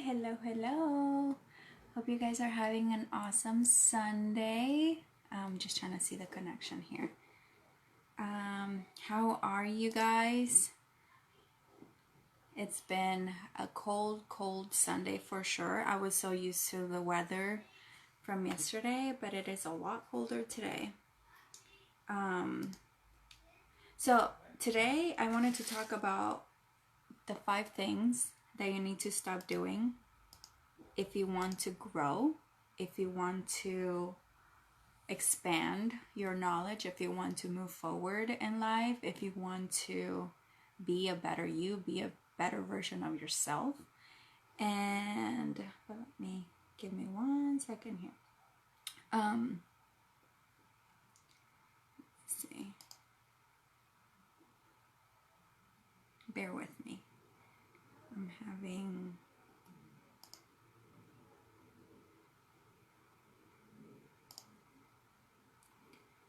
Hello, hello. Hope you guys are having an awesome Sunday. I'm just trying to see the connection here. How are you guys? It's been a cold Sunday for sure. I was so used to the weather from yesterday, but it is a lot colder today. So today I wanted to talk about the 5 things that you need to stop doing if you want to grow, if you want to expand your knowledge, if you want to move forward in life, if you want to be a better you, be a better version of yourself. And give me 1 second here. Let's see. Bear with me. I'm having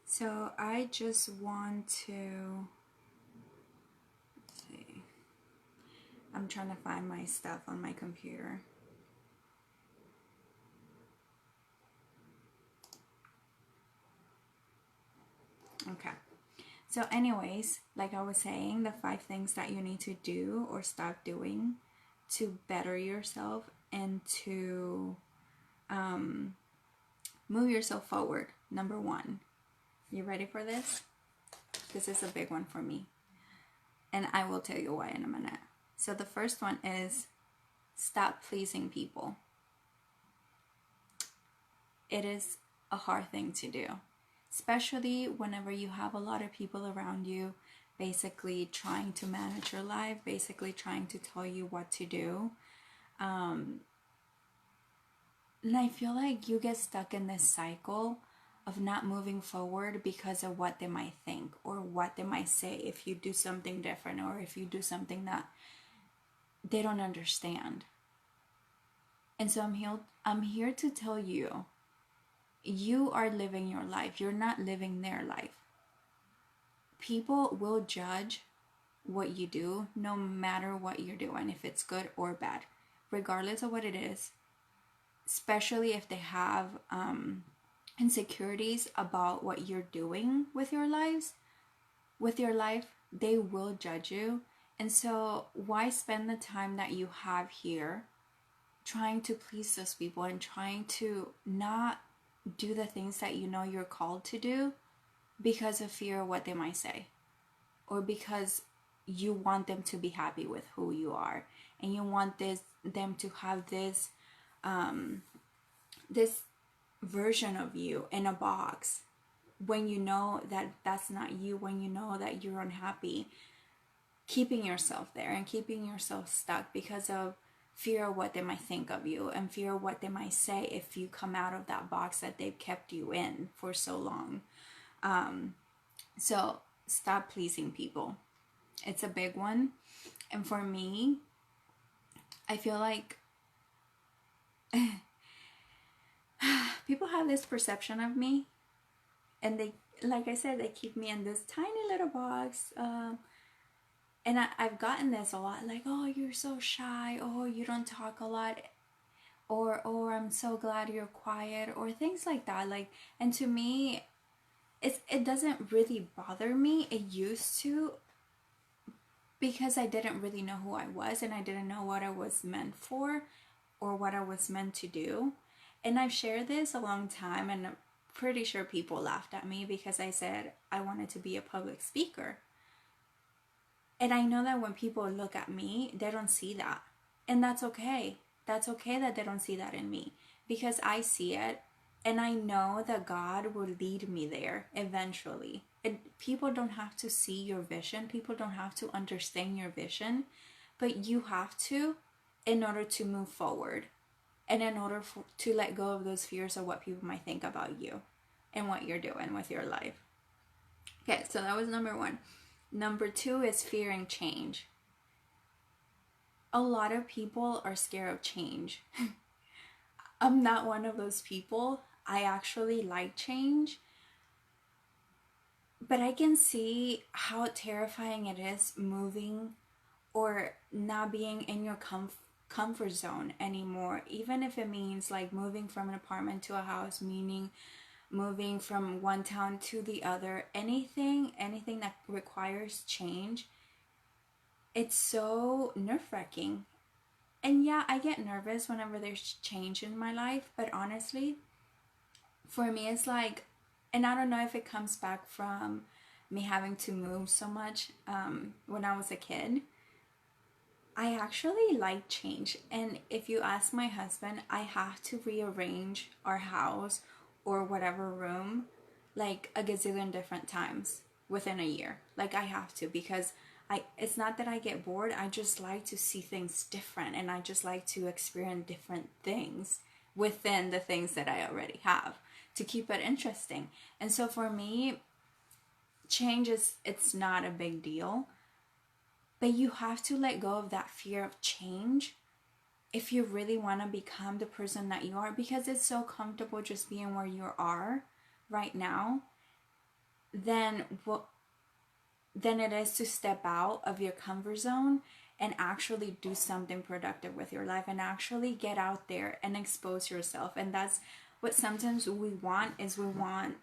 So I just want to see. I'm trying to find my stuff on my computer. Okay. So anyways, like I was saying, the 5 things that you need to do or stop doing to better yourself and to move yourself forward. Number 1. You ready for this? This is a big one for me. And I will tell you why in a minute. So the first one is stop pleasing people. It is a hard thing to do, especially whenever you have a lot of people around you basically trying to manage your life, basically trying to tell you what to do. And I feel like you get stuck in this cycle of not moving forward because of what they might think or what they might say if you do something different or if you do something that they don't understand. And so I'm here to tell you, you are living your life. You're not living their life. People will judge what you do no matter what you're doing, if it's good or bad, regardless of what it is, especially if they have insecurities about what you're doing with your life, they will judge you. And so why spend the time that you have here trying to please those people and trying to not do the things that you know you're called to do because of fear of what they might say, or because you want them to be happy with who you are and you want them to have this version of you in a box, when you know that that's not you, when you know that you're unhappy, keeping yourself there and keeping yourself stuck because of fear of what they might think of you and fear of what they might say if you come out of that box that they've kept you in for so long. So stop pleasing people. It's a big one. And for me, I feel like people have this perception of me, and they, like I said, they keep me in this tiny little box. And I've gotten this a lot, like, oh, you're so shy, oh, you don't talk a lot, or oh, I'm so glad you're quiet, or things like that. Like, and to me, it doesn't really bother me. It used to, because I didn't really know who I was and I didn't know what I was meant for or what I was meant to do. And I've shared this a long time, and I'm pretty sure people laughed at me because I said I wanted to be a public speaker. And I know that when people look at me, they don't see that. And that's okay. That's okay that they don't see that in me, because I see it, and I know that God will lead me there eventually. And people don't have to see your vision. People don't have to understand your vision, but you have to, in order to move forward and in order to let go of those fears of what people might think about you and what you're doing with your life. Okay, so that was number 1. Number 2 is fearing change. A lot of people are scared of change. I'm not one of those people. I actually like change. But I can see how terrifying it is moving or not being in your comfort zone anymore, even if it means like moving from an apartment to a house, meaning moving from one town to the other. Anything that requires change, it's so nerve-wracking. And yeah, I get nervous whenever there's change in my life, but honestly, for me it's like, and I don't know if it comes back from me having to move so much when I was a kid. I actually like change. And if you ask my husband, I have to rearrange our house or whatever room like a gazillion different times within a year. Like I have to, because it's not that I get bored, I just like to see things different, and I just like to experience different things within the things that I already have to keep it interesting. And so for me, change is, it's not a big deal. But you have to let go of that fear of change if you really want to become the person that you are, because it's so comfortable just being where you are right now. Then what? Then it is to step out of your comfort zone and actually do something productive with your life, and actually get out there and expose yourself. And that's what sometimes we want, is we want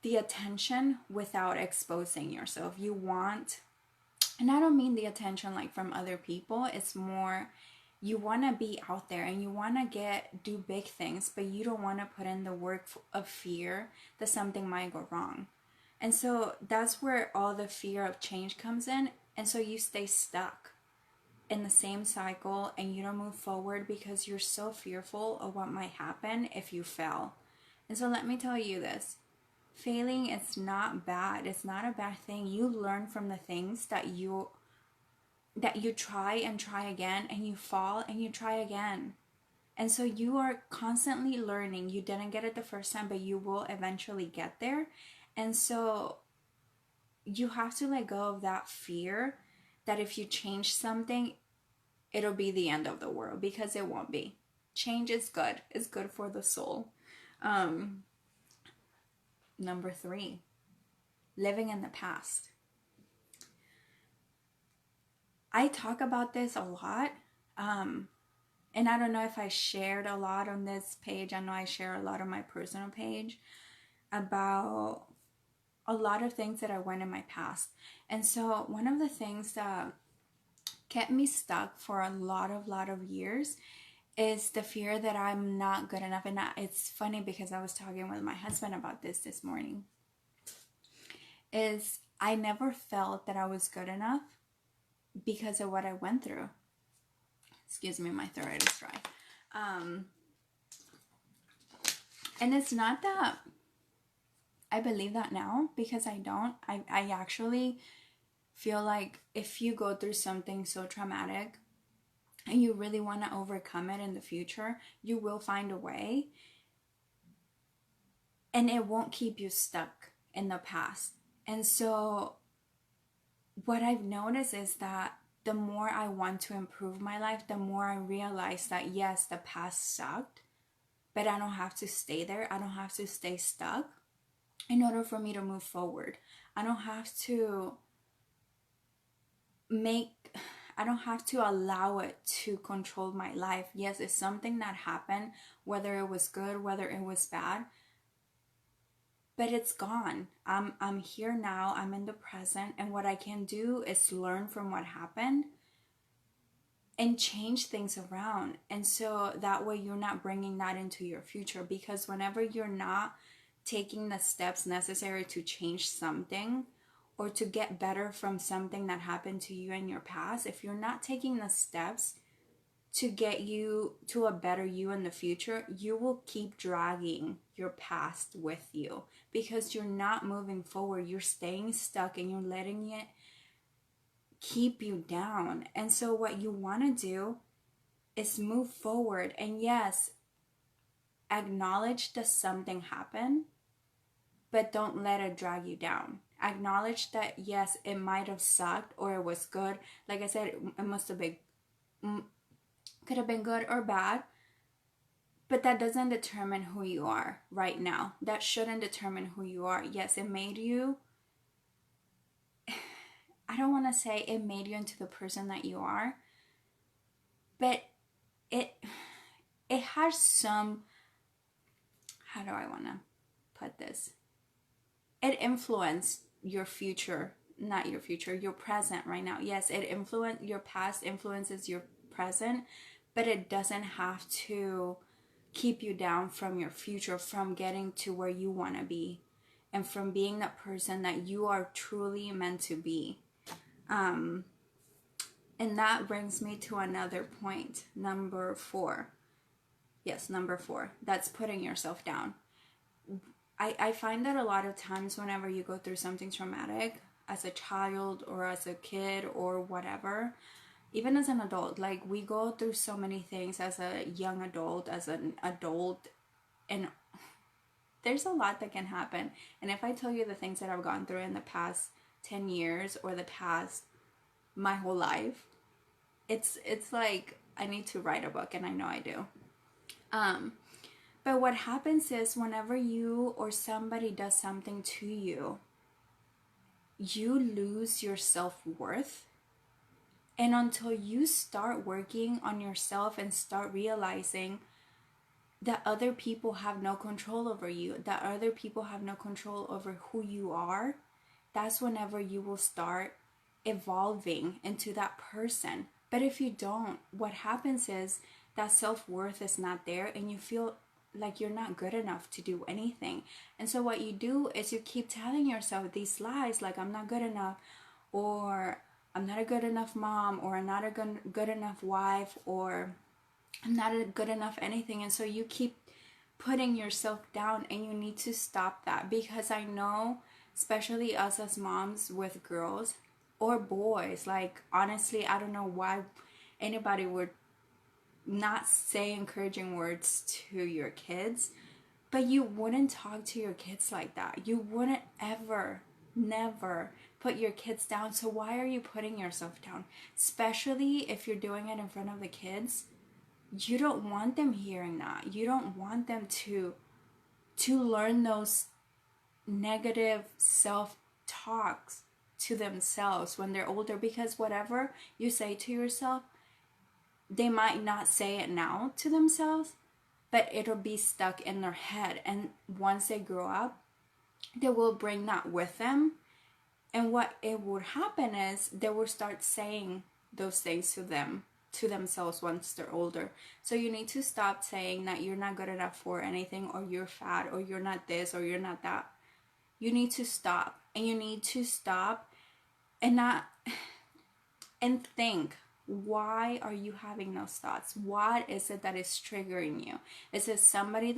the attention without exposing yourself. You want, and I don't mean the attention like from other people, it's more you want to be out there and you want to do big things, but you don't want to put in the work of fear that something might go wrong. And so that's where all the fear of change comes in. And so you stay stuck in the same cycle and you don't move forward because you're so fearful of what might happen if you fail. And so let me tell you this. Failing is not bad. It's not a bad thing. You learn from the things that you try and try again, and you fall and you try again. And so you are constantly learning. You didn't get it the first time, but you will eventually get there. And so you have to let go of that fear that if you change something, it'll be the end of the world, because it won't be. Change is good. It's good for the soul. Number 3, living in the past. I talk about this a lot. And I don't know if I shared a lot on this page. I know I share a lot on my personal page about a lot of things that I went in my past. And so one of the things that kept me stuck for a lot of years is the fear that I'm not good enough. And it's funny because I was talking with my husband about this morning. Is I never felt that I was good enough because of what I went through. Excuse me, my throat is dry. And it's not that I believe that now, because I don't. I actually feel like if you go through something so traumatic and you really want to overcome it in the future, you will find a way. And it won't keep you stuck in the past. And so what I've noticed is that the more I want to improve my life, the more I realize that yes, the past sucked, but I don't have to stay there. I don't have to stay stuck in order for me to move forward. I don't have to allow it to control my life. Yes, it's something that happened, whether it was good, whether it was bad, but it's gone. I'm here now. I'm in the present, and what I can do is learn from what happened and change things around. And so that way you're not bringing that into your future, because whenever you're not taking the steps necessary to change something or to get better from something that happened to you in your past, if you're not taking the steps to get you to a better you in the future, you will keep dragging your past with you because you're not moving forward. You're staying stuck and you're letting it keep you down. And so what you want to do is move forward. And yes, acknowledge that something happened, but don't let it drag you down. Acknowledge that yes, it might have sucked or it was good. Like I said, it must have been, could have been good or bad, but that doesn't determine who you are right now. That shouldn't determine who you are. Yes, it made you, I don't want to say it made you into the person that you are, but it has some, how do I want to put this? It influenced your future, not your future, your present right now. Yes, it influenced your past, influences your present, but it doesn't have to keep you down from your future, from getting to where you want to be, and from being that person that you are truly meant to be. And that brings me to another point, number 4. Yes, number 4. That's putting yourself down. I find that a lot of times whenever you go through something traumatic as a child or as a kid or whatever, even as an adult, like we go through so many things as a young adult, as an adult, and there's a lot that can happen. And if I tell you the things that I've gone through in the past 10 years or the past my whole life, it's like I need to write a book, and I know I do. But what happens is whenever you or somebody does something to you, you lose your self-worth. And until you start working on yourself and start realizing that other people have no control over you, that other people have no control over who you are, that's whenever you will start evolving into that person. But if you don't, what happens is that self-worth is not there, and you feel like you're not good enough to do anything. And so what you do is you keep telling yourself these lies, like I'm not good enough, or I'm not a good enough mom, or I'm not a good enough wife, or I'm not a good enough anything. And so you keep putting yourself down, and you need to stop that. Because I know, especially us as moms with girls or boys, like honestly, I don't know why anybody would not say encouraging words to your kids, but you wouldn't talk to your kids like that. You wouldn't ever, never put your kids down. So why are you putting yourself down? Especially if you're doing it in front of the kids. You don't want them hearing that. You don't want them to learn those negative self-talks to themselves when they're older, because whatever you say to yourself, they might not say it now to themselves, but it'll be stuck in their head. And once they grow up, they will bring that with them. And what it would happen is they will start saying those things to themselves once they're older. So you need to stop saying that you're not good enough for anything, or you're fat, or you're not this, or you're not that. You need to stop. And you need to stop and think, why are you having those thoughts? What is it that is triggering you? Is it something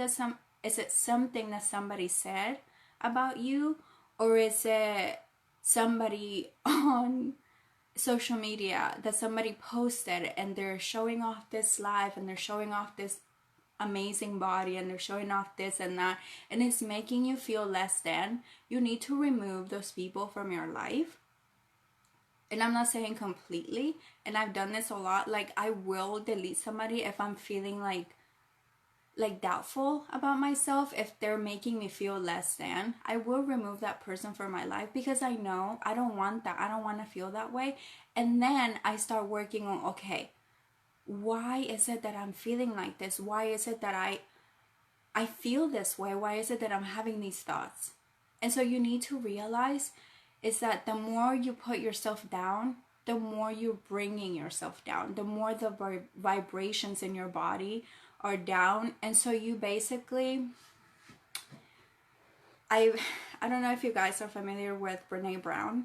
that somebody said about you, or is it somebody on social media that somebody posted and they're showing off this life, and they're showing off this amazing body, and they're showing off this and that, and it's making you feel less than? You need to remove those people from your life. And I'm not saying completely, and I've done this a lot. Like, I will delete somebody if I'm feeling like doubtful about myself. If they're making me feel less than, I will remove that person from my life, because I know I don't want that. I don't want to feel that way. And then I start working on, okay, why is it that I'm feeling like this? Why is it that I feel this way? Why is it that I'm having these thoughts? And so you need to realize is that the more you put yourself down, the more you're bringing yourself down, the more the vibrations in your body are down. And so you basically, I don't know if you guys are familiar with Brene Brown.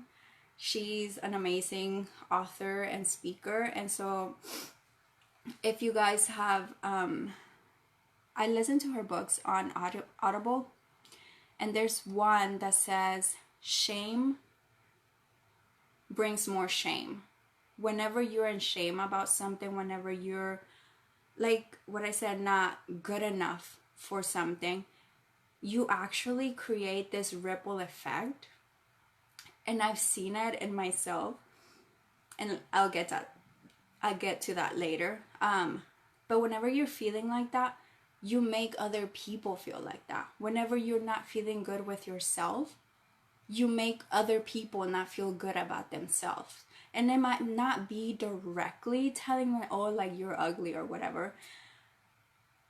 She's an amazing author and speaker. And so if you guys have, I listen to her books on Audible, and there's one that says, shame brings more shame. Whenever you're in shame about something, whenever you're, like what I said, not good enough for something, you actually create this ripple effect. And I've seen it in myself, and I'll get to that later. But whenever you're feeling like that, you make other people feel like that. Whenever you're not feeling good with yourself, you make other people not feel good about themselves. And it might not be directly telling them, oh, like you're ugly or whatever,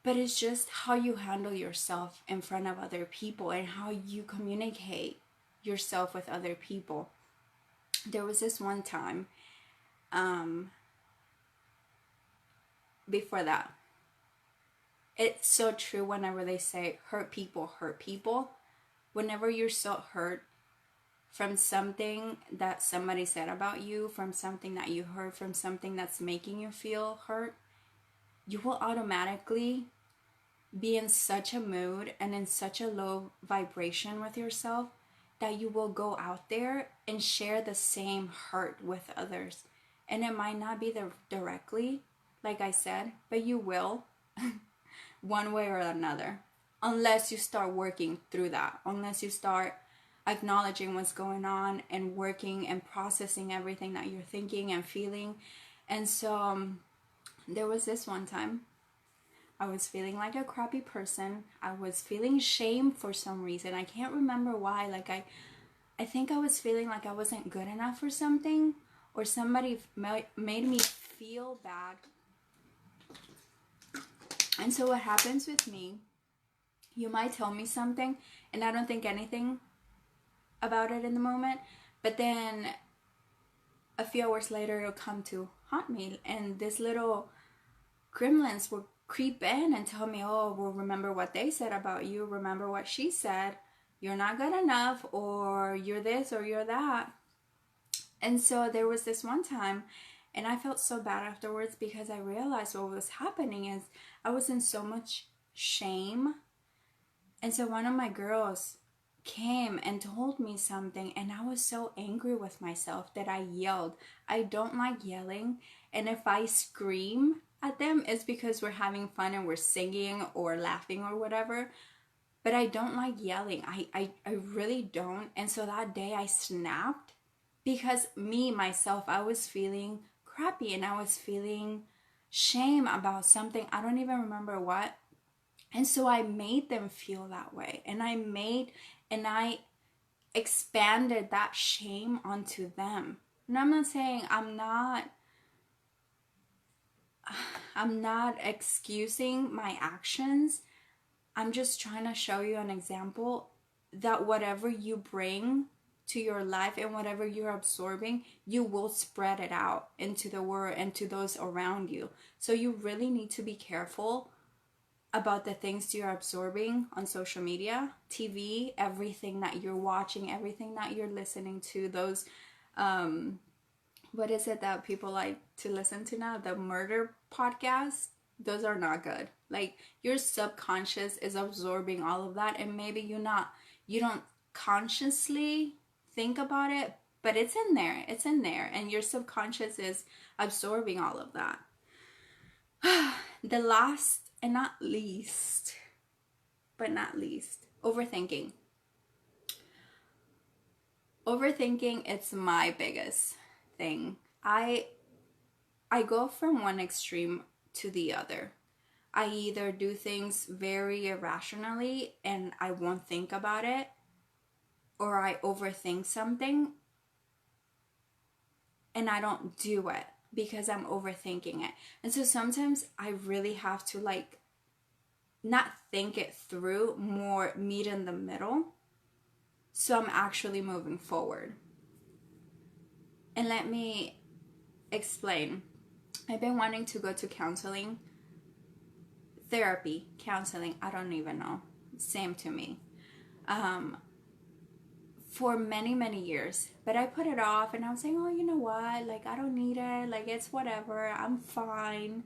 but it's just how you handle yourself in front of other people and how you communicate yourself with other people. There was this one time, before that, it's so true whenever they say hurt people hurt people. Whenever you're so hurt from something that somebody said about you, from something that you heard, from something that's making you feel hurt, you will automatically be in such a mood and in such a low vibration with yourself that you will go out there and share the same hurt with others. And it might not be directly, like I said, but you will, one way or another, unless you start working through that, unless you start acknowledging what's going on and working and processing everything that you're thinking and feeling. And so there was this one time I was feeling like a crappy person. I was feeling shame for some reason. I can't remember why. Like I think I was feeling like I wasn't good enough for something, or somebody made me feel bad. And so what happens with me, you might tell me something and I don't think anything about it in the moment, but then a few hours later it'll come to haunt me, and this little gremlins will creep in and tell me, oh, well, remember what they said about you, remember what she said, you're not good enough, or you're this or you're that. And so there was this one time, and I felt so bad afterwards because I realized what was happening is I was in so much shame. And so one of my girls came and told me something, and I was so angry with myself that I yelled. I don't like yelling, and if I scream at them, it's because we're having fun and we're singing or laughing or whatever. But I don't like yelling. I really don't. And so that day I snapped because myself, I was feeling crappy and I was feeling shame about something. I don't even remember what. And so I made them feel that way. And I expanded that shame onto them. And I'm not saying I'm not excusing my actions. I'm just trying to show you an example that whatever you bring to your life and whatever you're absorbing, you will spread it out into the world and to those around you. So you really need to be careful about the things you're absorbing on social media, TV, everything that you're watching, everything that you're listening to, those what is it that people like to listen to now? The murder podcasts. Those are not good. Like, your subconscious is absorbing all of that, and maybe you don't consciously think about it, but it's in there. It's in there, and your subconscious is absorbing all of that. The last and not least, overthinking. Overthinking, it's my biggest thing. I go from one extreme to the other. I either do things very irrationally and I won't think about it, or I overthink something and I don't do it because I'm overthinking it. And so sometimes I really have to not think it through, more meet in the middle, so I'm actually moving forward. And let me explain. I've been wanting to go to counseling, therapy, counseling, I don't even know, same to me, for many, many years. But I put it off and I was saying, oh, you know what, I don't need it, it's whatever, I'm fine.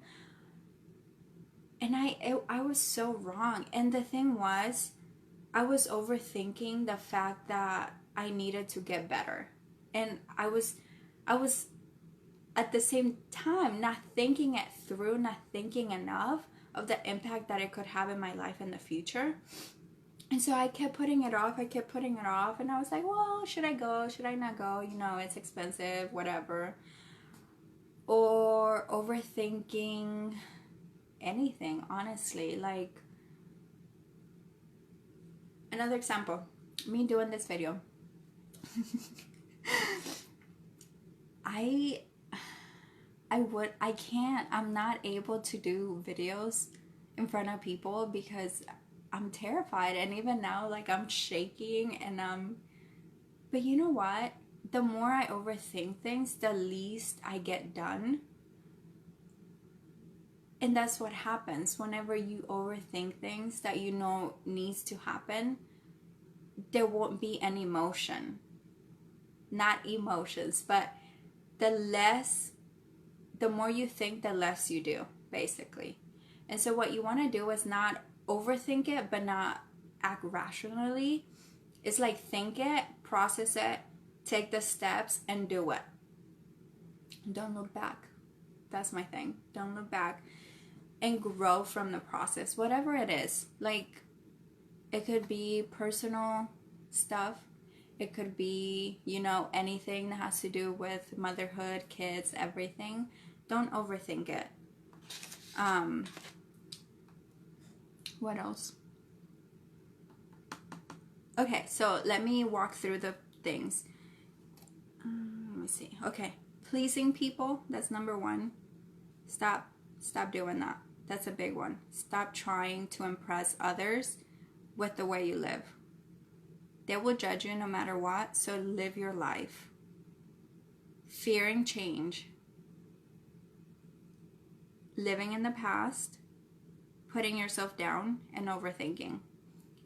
And I was so wrong. And the thing was, I was overthinking the fact that I needed to get better. And I was at the same time not thinking it through, not thinking enough of the impact that it could have in my life in the future. And so I kept putting it off, and I was like, well, should I go? Should I not go? It's expensive, whatever. Or overthinking anything, honestly. Another example, me doing this video. I'm not able to do videos in front of people because I'm terrified. And even now, like, I'm shaking but you know what? The more I overthink things, the least I get done. And that's what happens whenever you overthink things that you know needs to happen. There won't be any motion. Not emotions, but the more you think, the less you do, basically. And so what you want to do is not overthink it, but not act rationally. It's like think it, process it, take the steps, and do it. Don't look back. That's my thing. Don't look back. And grow from the process, whatever it is. Like, it could be personal stuff. It could be, anything that has to do with motherhood, kids, everything. Don't overthink it. What else? Okay, so let me walk through the things. Let me see. Okay, pleasing people, that's number one. Stop doing that. That's a big one. Stop trying to impress others with the way you live. They will judge you no matter what, so live your life. Fearing change. Living in the past. Putting yourself down and overthinking.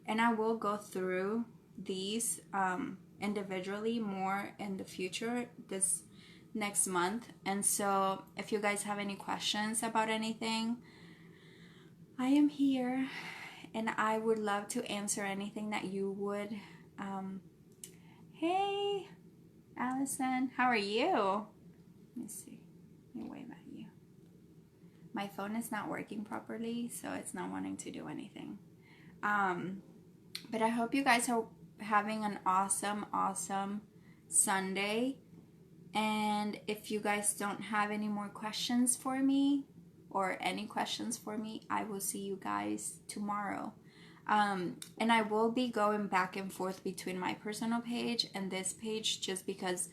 And I will go through these individually more in the future, this next month. And so if you guys have any questions about anything, I am here and I would love to answer anything that you would. Hey, Allison, how are you? Let me see. Let me wave at you. My phone is not working properly, so it's not wanting to do anything. But I hope you guys are having an awesome Sunday. And if you guys don't have any more questions for me or any questions for me, I will see you guys tomorrow. And I will be going back and forth between my personal page and this page just because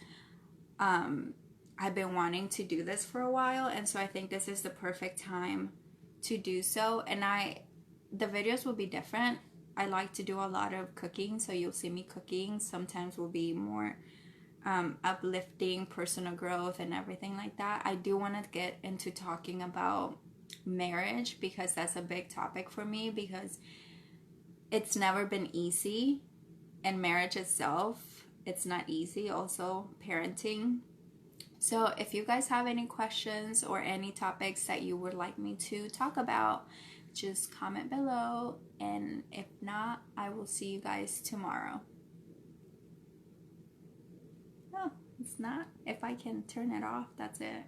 I've been wanting to do this for a while. And so I think this is the perfect time to do so. And the videos will be different. I like to do a lot of cooking, so you'll see me cooking. Sometimes will be more uplifting, personal growth, and everything like that. I do want to get into talking about marriage because that's a big topic for me because it's never been easy, and marriage itself, it's not easy. Also, parenting. So if you guys have any questions or any topics that you would like me to talk about, just comment below, and if not, I will see you guys tomorrow. Oh, it's not. If I can turn it off, that's it.